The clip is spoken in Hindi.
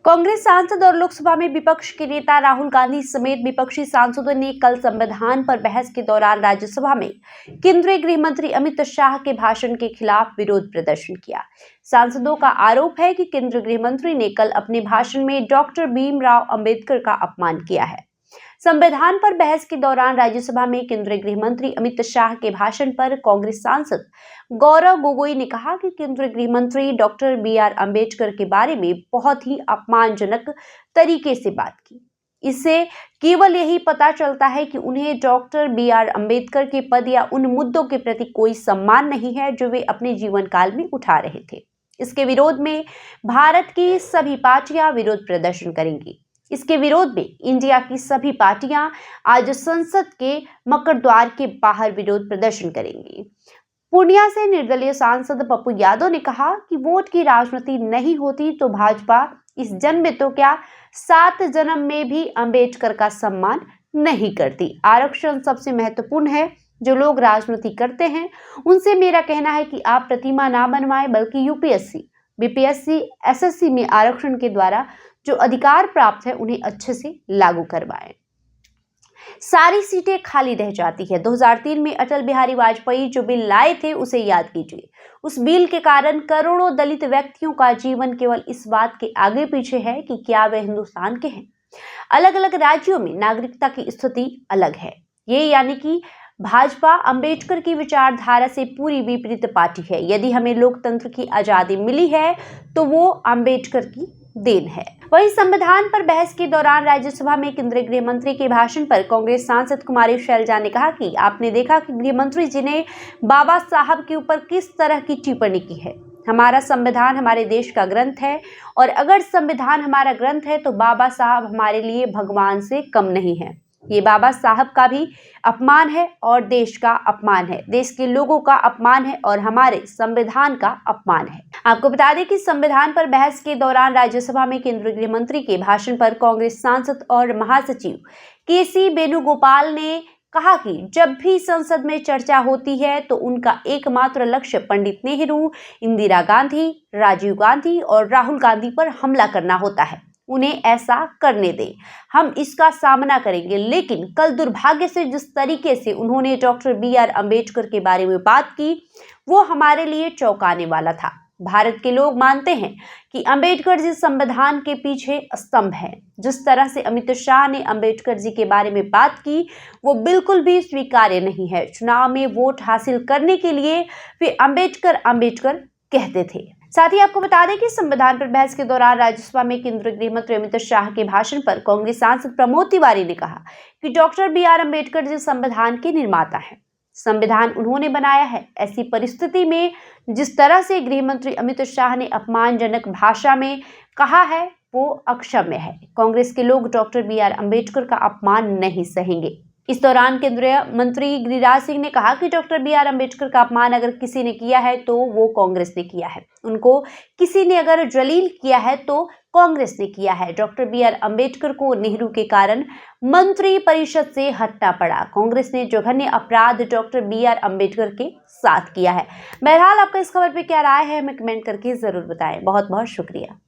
कांग्रेस सांसद और लोकसभा में विपक्ष के नेता राहुल गांधी समेत विपक्षी सांसदों ने कल संविधान पर बहस के दौरान राज्यसभा में केंद्रीय गृह मंत्री अमित शाह के भाषण के खिलाफ विरोध प्रदर्शन किया। सांसदों का आरोप है कि केंद्रीय गृह मंत्री ने कल अपने भाषण में डॉक्टर भीमराव अंबेडकर का अपमान किया है। संविधान पर बहस के दौरान राज्यसभा में केंद्रीय गृह मंत्री अमित शाह के भाषण पर कांग्रेस सांसद गौरव गोगोई ने कहा कि केंद्रीय गृह मंत्री डॉक्टर बी.आर. अंबेडकर के बारे में बहुत ही अपमानजनक तरीके से बात की। इससे केवल यही पता चलता है कि उन्हें डॉक्टर बी.आर. अंबेडकर के पद या उन मुद्दों के प्रति कोई सम्मान नहीं है जो वे अपने जीवन काल में उठा रहे थे। इसके विरोध में भारत की सभी पार्टियां विरोध प्रदर्शन करेंगी। इसके विरोध में इंडिया की सभी पार्टियां आज संसद के मकर द्वार के बाहर विरोध प्रदर्शन करेंगी। पूर्णिया से निर्दलीय सांसद पप्पू यादव ने कहा कि वोट की राजनीति नहीं होती तो भाजपा इस जन्म में तो क्या 7 जन्म में भी अंबेडकर का सम्मान नहीं करती। आरक्षण सबसे महत्वपूर्ण है। जो लोग राजनीति करते हैं उनसे मेरा कहना है कि आप प्रतिमा ना बनवाएं, बल्कि यूपीएससी, बीपीएससी, एसएससी में आरक्षण के द्वारा जो अधिकार प्राप्त है उन्हें अच्छे से लागू करवाएं। सारी सीटें खाली रह जाती है। 2003 में अटल बिहारी वाजपेयी जो बिल लाए थे उसे याद कीजिए। उस बिल के कारण करोड़ों दलित व्यक्तियों का जीवन केवल इस बात के आगे पीछे है कि क्या वे हिंदुस्तान के हैं। अलग अलग राज्यों में नागरिकता की स्थिति अलग है। ये यानी कि भाजपा अंबेडकर की विचारधारा से पूरी विपरीत पार्टी है। यदि हमें लोकतंत्र की आजादी मिली है तो वो अंबेडकर की देन है। वहीं संविधान पर बहस के दौरान राज्यसभा में केंद्रीय गृह मंत्री के भाषण पर कांग्रेस सांसद कुमारी शैलजा ने कहा कि आपने देखा कि गृह मंत्री जी ने बाबा साहब के ऊपर किस तरह की टिप्पणी की है। हमारा संविधान हमारे देश का ग्रंथ है और अगर संविधान हमारा ग्रंथ है तो बाबा साहब हमारे लिए भगवान से कम नहीं है। ये बाबा साहब का भी अपमान है और देश का अपमान है, देश के लोगों का अपमान है और हमारे संविधान का अपमान है। आपको बता दें कि संविधान पर बहस के दौरान राज्यसभा में केंद्रीय गृह मंत्री के भाषण पर कांग्रेस सांसद और महासचिव के.सी. वेणुगोपाल ने कहा कि जब भी संसद में चर्चा होती है तो उनका एकमात्र लक्ष्य पंडित नेहरू, इंदिरा गांधी, राजीव गांधी और राहुल गांधी पर हमला करना होता है। उन्हें ऐसा करने दें, हम इसका सामना करेंगे। लेकिन कल दुर्भाग्य से जिस तरीके से उन्होंने डॉक्टर बी.आर. अंबेडकर के बारे में बात की वो हमारे लिए चौंकाने वाला था। भारत के लोग मानते हैं कि अंबेडकर जी संविधान के पीछे स्तंभ है। जिस तरह से अमित शाह ने अंबेडकर जी के बारे में बात की वो बिल्कुल भी स्वीकार्य नहीं है। चुनाव में वोट हासिल करने के लिए वे अंबेडकर कहते थे। साथ ही आपको बता दें कि संविधान पर बहस के दौरान राज्यसभा में केंद्रीय गृह मंत्री अमित शाह के भाषण पर कांग्रेस सांसद प्रमोद तिवारी ने कहा कि डॉक्टर बी.आर. अंबेडकर जी संविधान के निर्माता हैं। संविधान उन्होंने बनाया है। ऐसी परिस्थिति में जिस तरह से गृह मंत्री अमित शाह ने अपमानजनक भाषा में कहा है वो अक्षम्य है। कांग्रेस के लोग डॉक्टर बी.आर. अंबेडकर का अपमान नहीं सहेंगे। इस दौरान केंद्रीय मंत्री गिरिराज सिंह ने कहा कि डॉक्टर बी.आर. अंबेडकर का अपमान अगर किसी ने किया है तो वो कांग्रेस ने किया है। उनको किसी ने अगर जलील किया है तो कांग्रेस ने किया है। Doctor B R. अंबेडकर को नेहरू के कारण मंत्री परिषद से हटना पड़ा। कांग्रेस ने जघन्य अपराध डॉक्टर बी.आर. अंबेडकर के साथ किया है। बहरहाल आपका इस खबर पे क्या राय है हमें कमेंट करके जरूर बताएं। बहुत बहुत शुक्रिया।